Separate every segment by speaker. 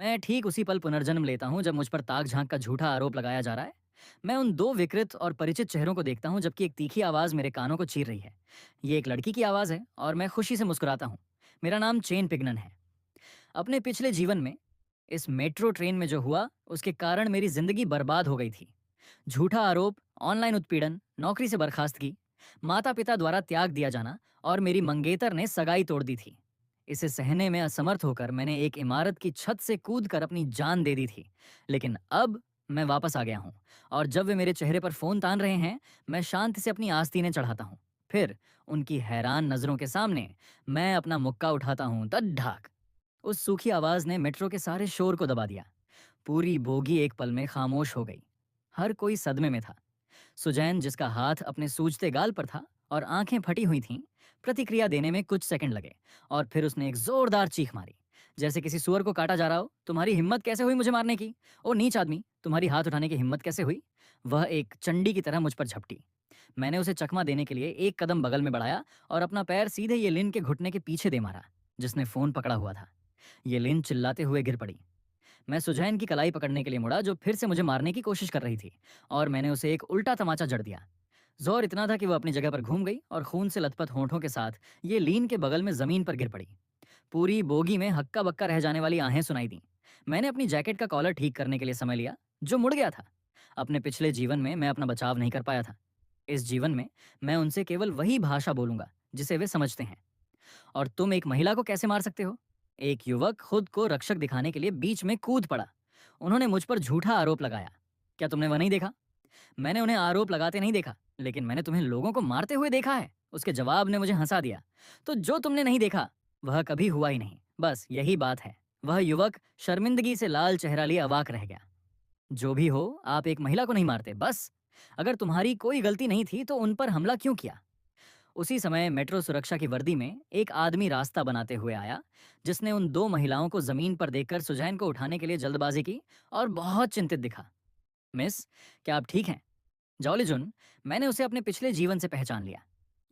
Speaker 1: मैं ठीक उसी पल पुनर्जन्म लेता हूँ जब मुझ पर ताक झांक का झूठा आरोप लगाया जा रहा है। मैं उन दो विकृत और परिचित चेहरों को देखता हूँ जबकि एक तीखी आवाज़ मेरे कानों को चीर रही है। ये एक लड़की की आवाज़ है और मैं खुशी से मुस्कुराता हूँ। मेरा नाम चेन पिगनन है। अपने पिछले जीवन में इस मेट्रो ट्रेन में जो हुआ उसके कारण मेरी जिंदगी बर्बाद हो गई थी। झूठा आरोप, ऑनलाइन उत्पीड़न, नौकरी से बर्खास्तगी, माता पिता द्वारा त्याग दिया जाना और मेरी मंगेतर ने सगाई तोड़ दी थी। इसे सहने में असमर्थ होकर मैंने एक इमारत की छत से कूदकर अपनी जान दे दी थी। लेकिन अब मैं वापस आ गया हूँ और जब वे मेरे चेहरे पर फोन तान रहे हैं, मैं शांति से अपनी आस्तीनें चढ़ाता हूँ। फिर उनकी हैरान नजरों के सामने मैं अपना मुक्का उठाता हूँ। ढाक। उस सूखी आवाज ने मेट्रो के सारे शोर को दबा दिया। पूरी बोगी एक पल में खामोश हो गई। हर कोई सदमे में था। सुजैन, जिसका हाथ अपने सूजते गाल पर था और आंखें फटी हुई थीं, प्रतिक्रिया देने में कुछ सेकंड लगे और फिर उसने एक जोरदार चीख मारी, जैसे किसी सुअर को काटा जा रहा हो। तुम्हारी हिम्मत कैसे हुई मुझे मारने की? ओ नीच आदमी, तुम्हारी हाथ उठाने की हिम्मत कैसे हुई? वह एक चंडी की तरह मुझ पर झपटी। मैंने उसे चकमा देने के लिए एक कदम बगल में बढ़ाया और अपना पैर सीधे ये लिन के घुटने के पीछे दे मारा, जिसने फोन पकड़ा हुआ था। ये लिन चिल्लाते हुए गिर पड़ी। मैं सुजैन की कलाई पकड़ने के लिए मुड़ा, जो फिर से मुझे मारने की कोशिश कर रही थी, और मैंने उसे एक उल्टा तमाचा जड़ दिया। जोर इतना था कि वह अपनी जगह पर घूम गई और खून से लथपथ होंठों के साथ ये लीन के बगल में जमीन पर गिर पड़ी। पूरी बोगी में हक्का बक्का रह जाने वाली आहें सुनाई दी। मैंने अपनी जैकेट का कॉलर ठीक करने के लिए समय लिया, जो मुड़ गया था। अपने पिछले जीवन में मैं अपना बचाव नहीं कर पाया था। इस जीवन में मैं उनसे केवल वही भाषा बोलूंगा जिसे वे समझते हैं। और तुम एक महिला को कैसे मार सकते हो? एक युवक खुद को रक्षक दिखाने के लिए बीच में कूद पड़ा। उन्होंने मुझ पर झूठा आरोप लगाया। क्या तुमने वह नहीं देखा? मैंने उन्हें आरोप लगाते नहीं देखा, लेकिन मैंने तुम्हें लोगों को मारते हुए देखा है। उसके जवाब ने मुझे हंसा दिया। तो जो तुमने नहीं देखा वह कभी हुआ ही नहीं, बस यही बात है। वह युवक शर्मिंदगी से लाल चेहरा लिए अवाक रह गया। जो भी हो, आप एक महिला को नहीं मारते, बस। अगर तुम्हारी कोई गलती नहीं थी तो उन पर हमला क्यों किया? उसी समय मेट्रो सुरक्षा की वर्दी में एक आदमी रास्ता बनाते हुए आया, जिसने उन दो महिलाओं को जमीन पर देखकर सुजैन को उठाने के लिए जल्दबाजी की और बहुत चिंतित दिखा। मिस, क्या आप ठीक हैं? जॉलीजुन, मैंने उसे अपने पिछले जीवन से पहचान लिया।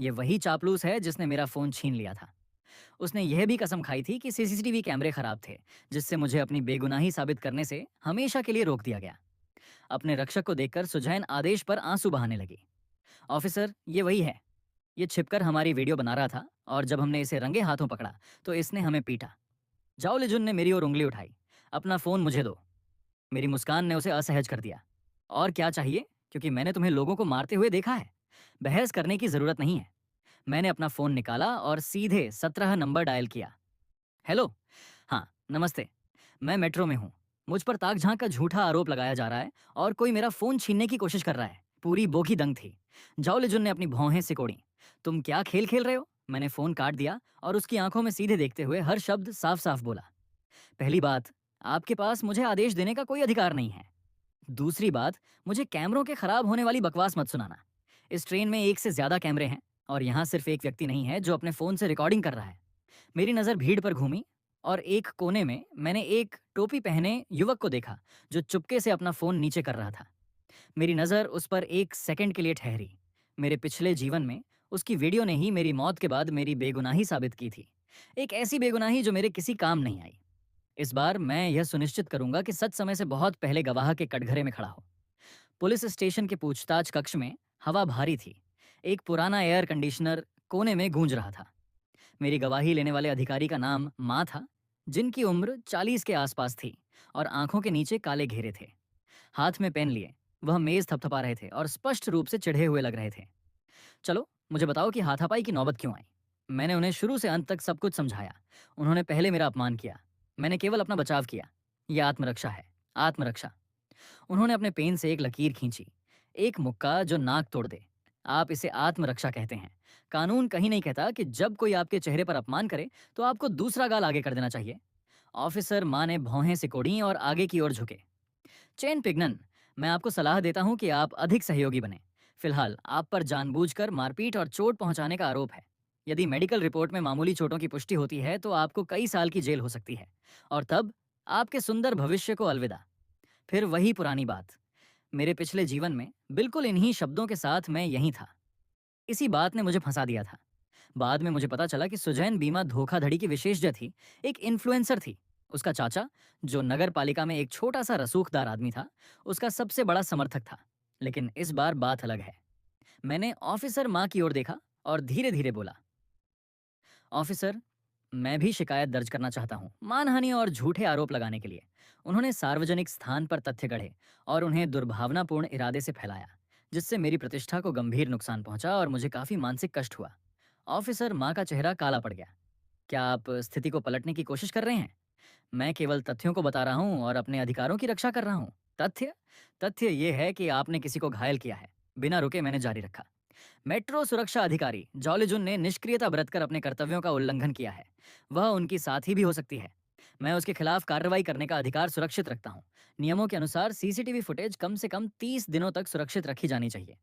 Speaker 1: ये वही चापलूस है जिसने मेरा फोन छीन लिया था। उसने यह भी कसम खाई थी कि सीसीटीवी कैमरे खराब थे, जिससे मुझे अपनी बेगुनाही साबित करने से हमेशा के लिए रोक दिया गया। अपने रक्षक को देखकर सुजैन आदेश पर आंसू बहाने लगी। ऑफिसर, ये वही है। ये छिपकर हमारी वीडियो बना रहा था और जब हमने इसे रंगे हाथों पकड़ा तो इसने हमें पीटा। जाओ लिजुन ने मेरी ओर उंगली उठाई। अपना फोन मुझे दो। मेरी मुस्कान ने उसे असहज कर दिया। और क्या चाहिए? क्योंकि मैंने तुम्हें लोगों को मारते हुए देखा है। बहस करने की जरूरत नहीं है। मैंने अपना फोन निकाला और सीधे 17 नंबर डायल किया। हेलो। हाँ, नमस्ते। मैं मेट्रो में हूँ। मुझ पर ताक झांक का झूठा आरोप लगाया जा रहा है और कोई मेरा फोन छीनने की कोशिश कर रहा है। पूरी बोगी दंग थी। जाओ लिजुन ने अपनी भौहें सिकोड़ी। तुम क्या खेल खेल रहे हो? मैंने फोन काट दिया और उसकी आंखों में सीधे देखते हुए हर शब्द साफ साफ बोला। पहली बात, आपके पास मुझे आदेश देने का कोई अधिकार नहीं है। दूसरी बात, मुझे कैमरों के खराब होने वाली बकवास मत सुनाना। इस ट्रेन में एक से ज्यादा कैमरे हैं और यहाँ सिर्फ एक व्यक्ति नहीं है जो अपने फोन से रिकॉर्डिंग कर रहा है। मेरी नज़र भीड़ पर घूमी और एक कोने में मैंने एक टोपी पहने युवक को देखा, जो चुपके से अपना फोन नीचे कर रहा था। मेरी नज़र उस पर एक सेकंड के लिए ठहरी। मेरे पिछले जीवन में उसकी वीडियो ने ही मेरी मौत के बाद मेरी बेगुनाही साबित की थी। एक ऐसी बेगुनाही जो मेरे किसी काम नहीं आई। इस बार मैं यह सुनिश्चित करूंगा कि सच समय से बहुत पहले गवाह के कटघरे में खड़ा हो। पुलिस स्टेशन के पूछताछ कक्ष में हवा भारी थी। एक पुराना एयर कंडीशनर कोने में गूंज रहा था। मेरी गवाही लेने वाले अधिकारी का नाम माँ था, जिनकी उम्र 40 के आसपास थी और आंखों के नीचे काले घेरे थे। हाथ में पेन लिए वह मेज थपथपा रहे थे और स्पष्ट रूप से चिढ़े हुए लग रहे थे। चलो, मुझे बताओ कि हाथापाई की नौबत क्यों आई? मैंने उन्हें शुरू से अंत तक सब कुछ समझाया। उन्होंने पहले मेरा अपमान किया, मैंने केवल अपना बचाव किया। यह आत्मरक्षा है, आत्मरक्षा। उन्होंने अपने पेन से एक लकीर खींची, एक मुक्का जो नाक तोड़ दे। आप इसे आत्मरक्षा कहते हैं। कानून कहीं नहीं कहता कि जब कोई आपके चेहरे पर अपमान करे तो आपको दूसरा गाल आगे कर देना चाहिए। ऑफिसर माँ ने भौहें सिकोड़ी और आगे की ओर झुके। चेन पिगनन, मैं आपको सलाह देता हूं कि आप अधिक सहयोगी बने। फिलहाल आप पर जानबूझकर मारपीट और चोट पहुंचाने का आरोप है। यदि मेडिकल रिपोर्ट में मामूली चोटों की पुष्टि होती है तो आपको कई साल की जेल हो सकती है, और तब आपके सुंदर भविष्य को अलविदा। फिर वही पुरानी बात। मेरे पिछले जीवन में बिल्कुल इन्हीं शब्दों के साथ मैं यहीं था। इसी बात ने मुझे फंसा दिया था। बाद में मुझे पता चला कि सुजैन बीमा धोखाधड़ी की विशेषज्ञ थी, एक इन्फ्लुएंसर थी। उसका चाचा, जो नगर पालिका में एक छोटा सा रसूखदार आदमी था, उसका सबसे बड़ा समर्थक था। लेकिन इस बार बात अलग है। मैंने ऑफिसर माँ की ओर देखा और धीरे धीरे बोला, ऑफिसर, मैं भी शिकायत दर्ज करना चाहता हूँ, मानहानि और झूठे आरोप लगाने के लिए। उन्होंने सार्वजनिक स्थान पर तथ्य गढ़े और उन्हें दुर्भावनापूर्ण इरादे से फैलाया, जिससे मेरी प्रतिष्ठा को गंभीर नुकसान पहुंचा और मुझे काफी मानसिक कष्ट हुआ। ऑफिसर माँ का चेहरा काला पड़ गया। क्या आप स्थिति को पलटने की कोशिश कर रहे हैं? मैं केवल तथ्यों को बता रहा हूँ और अपने अधिकारों की रक्षा कर रहा हूँ। तथ्य? तथ्य ये है कि आपने किसी को घायल किया है। बिना रुके मैंने जारी रखा। मेट्रो सुरक्षा अधिकारी जॉलीजुन ने निष्क्रियता बरतकर अपने कर्तव्यों का उल्लंघन किया है। वह उनकी साथी भी हो सकती है। मैं उसके खिलाफ कार्रवाई करने का अधिकार सुरक्षित रखता हूँ। नियमों के अनुसार सीसीटीवी फुटेज कम से कम 30 दिनों तक सुरक्षित रखी जानी चाहिए।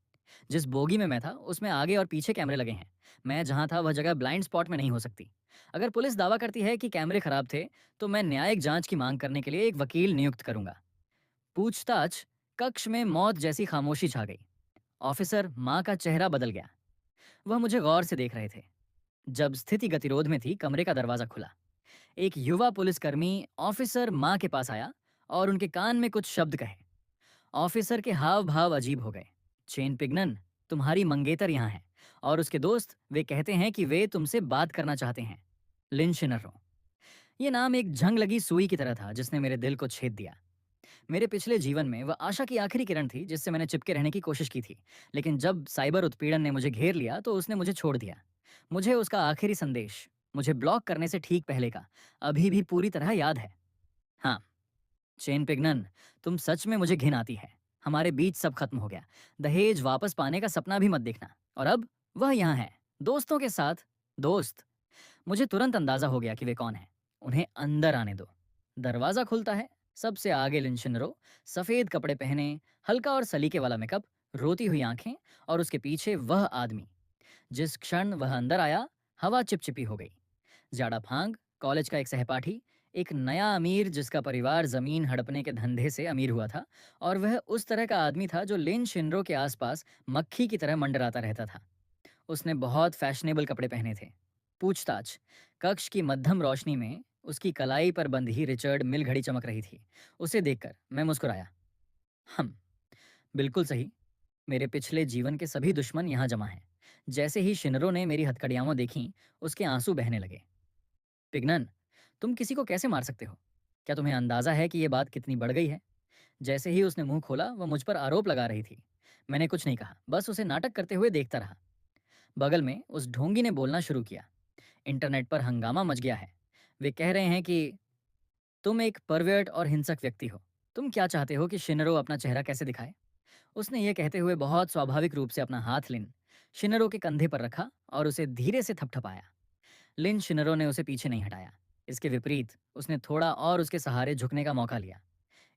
Speaker 1: जिस बोगी में मैं था उसमें आगे और पीछे कैमरे लगे हैं। मैं जहां था वह जगह ब्लाइंड स्पॉट में नहीं हो सकती। अगर पुलिस दावा करती है कि कैमरे खराब थे, तो मैं न्यायिक जांच की मांग करने के लिए एक वकील नियुक्त करूंगा। पूछताछ कक्ष में मौत जैसी खामोशी छा गई। ऑफिसर माँ का चेहरा बदल गया। वह मुझे गौर से देख रहे थे। जब स्थिति गतिरोध में थी, कमरे का दरवाजा खुला। एक युवा पुलिसकर्मी ऑफिसर माँ के पास आया और उनके कान में कुछ शब्द कहे। ऑफिसर के हाव भाव अजीब हो गए। चेन पिगनन, तुम्हारी मंगेतर यहाँ है, और उसके दोस्त, वे कहते हैं कि वे तुमसे बात करना चाहते हैं। लिन शिनरो। ये नाम एक जंग लगी सुई की तरह था जिसने मेरे दिल को छेद दिया। मेरे पिछले जीवन में वह आशा की आखिरी किरण थी जिससे मैंने चिपके रहने की कोशिश की थी। लेकिन जब साइबर उत्पीड़न ने मुझे घेर लिया तो उसने मुझे छोड़ दिया। मुझे उसका आखिरी संदेश, मुझे ब्लॉक करने से ठीक पहले का, अभी भी पूरी तरह याद है। हाँ, चेन पिगनन, तुम सच में मुझे घिन आती है। हमारे बीच सब खत्म हो गया। दहेज वापस पाने का सपना भी मत देखना। और अब वह यहाँ है, दोस्तों के साथ। दोस्त? मुझे तुरंत अंदाजा हो गया कि वे कौन हैं। उन्हें अंदर आने दो। दरवाजा खुलता है। सबसे आगे लिनशिनरो, सफेद कपड़े पहने, हल्का और सलीके वाला मेकअप, रोती हुई आंखें, और उसके पीछे वह आदमी। जिस क्षण वह अंदर आया, हवा चिपचिपी हो गई। जाड़ा फांग, कॉलेज का एक सहपाठी, एक नया अमीर जिसका परिवार जमीन हड़पने के धंधे से अमीर हुआ था, और वह उस तरह का आदमी था जो लिन शिनरो के आसपास मक्खी की तरह मंडराता रहता था। उसने बहुत फैशनेबल कपड़े पहने थे। पूछताछ कक्ष की मध्यम रोशनी में उसकी कलाई पर बंधी रिचर्ड मिल घड़ी चमक रही थी। उसे देखकर मैं मुस्कुराया। हम, बिल्कुल सही। मेरे पिछले जीवन के सभी दुश्मन यहाँ जमा हैं। जैसे ही शिनरो ने मेरी हथकड़ियाँ देखीं, उसके आंसू बहने लगे। पिगनन, तुम किसी को कैसे मार सकते हो? क्या तुम्हें अंदाजा है कि यह बात कितनी बढ़ गई है? जैसे ही उसने मुंह खोला, वह मुझ पर आरोप लगा रही थी। मैंने कुछ नहीं कहा, बस उसे नाटक करते हुए देखता रहा। बगल में उस ढोंगी ने बोलना शुरू किया। इंटरनेट पर हंगामा मच गया है। वे कह रहे हैं कि तुम एक परवर्ट और हिंसक व्यक्ति हो। तुम क्या चाहते हो कि शिनरो अपना चेहरा कैसे दिखाए? उसने ये कहते हुए बहुत स्वाभाविक रूप से अपना हाथ लिन शिनरो के कंधे पर रखा और उसे धीरे से थपथपाया। लिन शिनरो ने उसे पीछे नहीं हटाया। इसके विपरीत उसने थोड़ा और उसके सहारे झुकने का मौका लिया।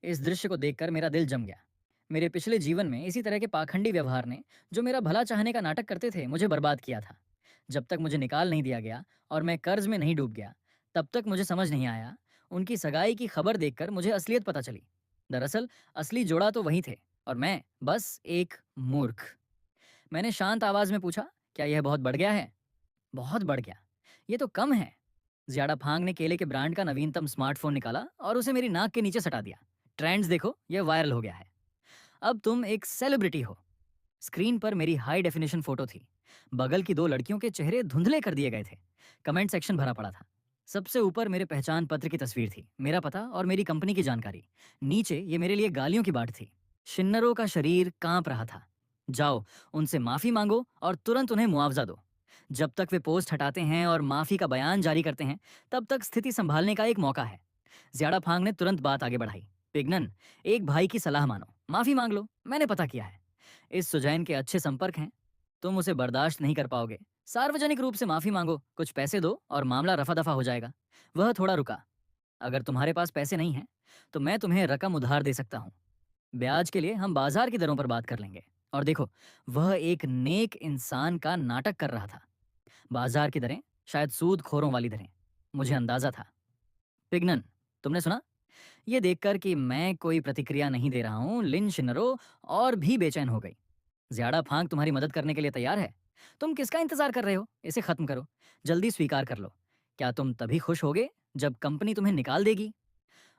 Speaker 1: इस दृश्य को देखकर मेरा दिल जम गया। मेरे पिछले जीवन में इसी तरह के पाखंडी व्यवहार ने, जो मेरा भला चाहने का नाटक करते थे, मुझे बर्बाद किया था। जब तक मुझे निकाल नहीं दिया गया और मैं कर्ज में नहीं डूब गया, तब तक मुझे समझ नहीं आया। उनकी सगाई की खबर देखकर मुझे असलियत पता चली। दरअसल असली जोड़ा तो वही थे, और मैं बस एक मूर्ख। मैंने शांत आवाज में पूछा, क्या यह बहुत बढ़ गया है? बहुत बढ़ गया? ये तो कम है। ज्यादा फांग ने केले के ब्रांड का नवीनतम स्मार्टफोन निकाला और उसे मेरी नाक के नीचे सटा दिया। ट्रेंड्स देखो, यह वायरल हो गया है। अब तुम एक सेलिब्रिटी हो। स्क्रीन पर मेरी हाई डेफिनेशन फोटो थी। बगल की दो लड़कियों के चेहरे धुंधले कर दिए गए थे। कमेंट सेक्शन भरा पड़ा था। सबसे ऊपर मेरे पहचान पत्र की तस्वीर थी, मेरा पता और मेरी कंपनी की जानकारी। नीचे ये मेरे लिए गालियों की बाट थी। शिन्नरों का शरीर कांप रहा था। जाओ, उनसे माफी मांगो और तुरंत उन्हें मुआवजा दो। जब तक वे पोस्ट हटाते हैं और माफी का बयान जारी करते हैं, तब तक स्थिति संभालने का एक मौका है। ज्यादा फांग ने तुरंत बात आगे बढ़ाई। पिगनन, एक भाई की सलाह मानो, माफी मांग लो। मैंने पता किया है, इस सुजैन के अच्छे संपर्क हैं। तुम उसे बर्दाश्त नहीं कर पाओगे। सार्वजनिक रूप से माफी मांगो, कुछ पैसे दो और मामला रफा दफा हो जाएगा। वह थोड़ा रुका। अगर तुम्हारे पास पैसे नहीं हैं, तो मैं तुम्हें रकम उधार दे सकता हूँ। ब्याज के लिए हम बाजार की दरों पर बात कर लेंगे। और देखो, वह एक नेक इंसान का नाटक कर रहा था। बाजार की दरें, शायद सूद खोरों वाली दरें। मुझे अंदाजा था। पिगनन, तुमने सुना? ये देखकर कि मैं कोई प्रतिक्रिया नहीं दे रहा हूँ, लिन शिनरो और भी बेचैन हो गई। ज्यादा फांक तुम्हारी मदद करने के लिए तैयार है। तुम किसका इंतजार कर रहे हो? इसे खत्म करो। जल्दी स्वीकार कर लो। क्या तुम तभी खुश होगे जब कंपनी तुम्हें निकाल देगी?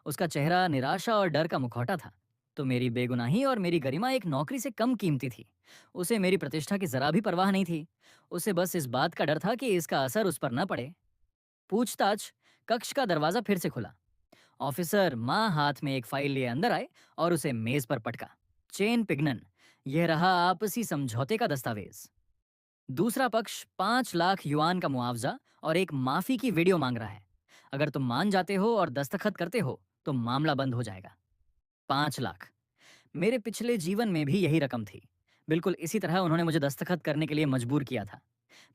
Speaker 1: उसका चेहरा निराशा और डर का मुखौटा था। तो मेरी बेगुनाही और मेरी गरिमा एक नौकरी से कम कीमती थी। उसे मेरी प्रतिष्ठा की जरा भी परवाह नहीं थी। उसे बस इस बात का डर था कि इसका असर उस पर न पड़े। पूछताछ। कक्ष का दरवाजा फिर से खुला। ऑफिसर माँ हाथ में एक फाइल लिए अंदर आए और उसे मेज पर पटका। चेन पिग्नन। यह रहा आपसी समझौते का दस्तावेज। दूसरा पक्ष 5 लाख युआन का मुआवजा और एक माफी की वीडियो मांग रहा है। अगर तुम मान जाते हो और दस्तखत करते हो तो मामला बंद हो जाएगा। 5 लाख। मेरे पिछले जीवन में भी यही रकम थी। बिल्कुल इसी तरह उन्होंने मुझे दस्तखत करने के लिए मजबूर किया था।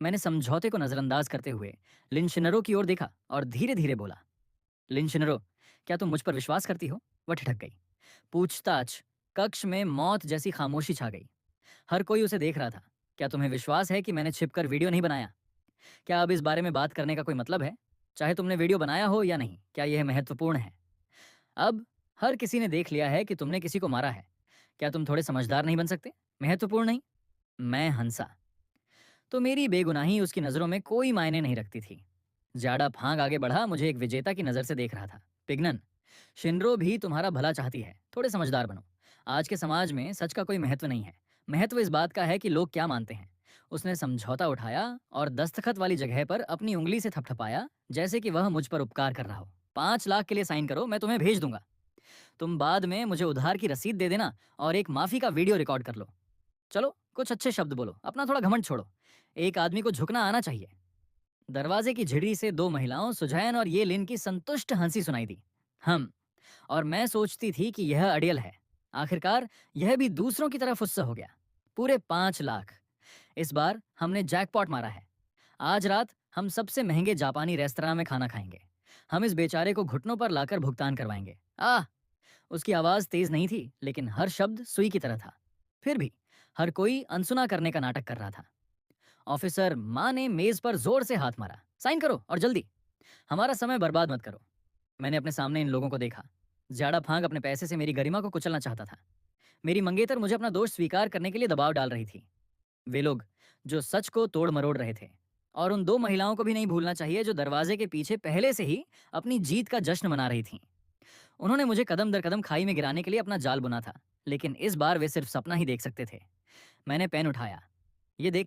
Speaker 1: मैंने समझौते को नजरअंदाज करते हुए लिनशिनरो की ओर देखा और धीरे धीरे बोला, लिनशिनरो, क्या तुम मुझ पर विश्वास करती हो? वह ठिठक गई। पूछताछ। कक्ष में मौत जैसी खामोशी छा गई। हर कोई उसे देख रहा था। क्या तुम्हें विश्वास है कि मैंने छिपकर वीडियो नहीं बनाया? क्या अब इस बारे में बात करने का कोई मतलब है? चाहे तुमने वीडियो बनाया हो या नहीं, क्या यह महत्वपूर्ण है? अब हर किसी ने देख लिया है कि तुमने किसी को मारा है। क्या तुम थोड़े समझदार नहीं बन सकते? महत्वपूर्ण नहीं? मैं हंसा। तो मेरी बेगुनाही उसकी नज़रों में कोई मायने नहीं रखती थी। जाड़ा फांग आगे बढ़ा, मुझे एक विजेता की नज़र से देख रहा था। पिग्नन, शिनरो भी तुम्हारा भला चाहती है। थोड़े समझदार बनो। आज के समाज में सच का कोई महत्व नहीं है। महत्व इस बात का है कि लोग क्या मानते हैं। उसने समझौता उठाया और दस्तखत वाली जगह पर अपनी उंगली से थपथपाया, जैसे कि वह मुझ पर उपकार कर रहा हो। 5 लाख के लिए साइन करो, मैं तुम्हें भेज दूंगा। तुम बाद में मुझे उधार की रसीद दे देना और एक माफी का वीडियो रिकॉर्ड कर लो। चलो कुछ अच्छे शब्द बोलो, अपना थोड़ा घमंड छोड़ो। एक आदमी को झुकना आना चाहिए। दरवाजे की झिड़ी से दो महिलाओं सुजैन और ये लिन की संतुष्ट हंसी सुनाई दी। हम। और मैं सोचती थी कि यह अड़ियल है। आखिरकार यह भी दूसरों की तरह फुस्सा हो गया। पूरे 5 लाख। इस बार हमने जैकपॉट मारा है। आज रात हम सबसे महंगे जापानी रेस्तरां में खाना खाएंगे। हम इस बेचारे को घुटनों पर लाकर भुगतान करवाएंगे। आह। उसकी आवाज तेज नहीं थी, लेकिन हर शब्द सुई की तरह था। फिर भी हर कोई अनसुना करने का नाटक कर रहा था। ऑफिसर माँ ने मेज पर जोर से हाथ मारा। साइन करो और जल्दी। हमारा समय बर्बाद मत करो। मैंने अपने सामने इन लोगों को देखा। ज्यादा फांग अपने पैसे से मेरी गरिमा को कुचलना चाहता था। मेरी मंगेतर मुझे अपना दोष स्वीकार करने के लिए दबाव डाल रही थी। वे लोग जो सच को तोड़ मरोड़ रहे थे। और उन दो महिलाओं को भी नहीं भूलना चाहिए जो दरवाजे के पीछे पहले से ही अपनी जीत का जश्न मना रही थीं। उन्होंने मुझे कदम दर कदम खाई में गिराने के लिए अपना जाल बुना था, लेकिन इस बार वे सिर्फ सपना ही देख सकते थे। मैंने पेन उठाया। ये देख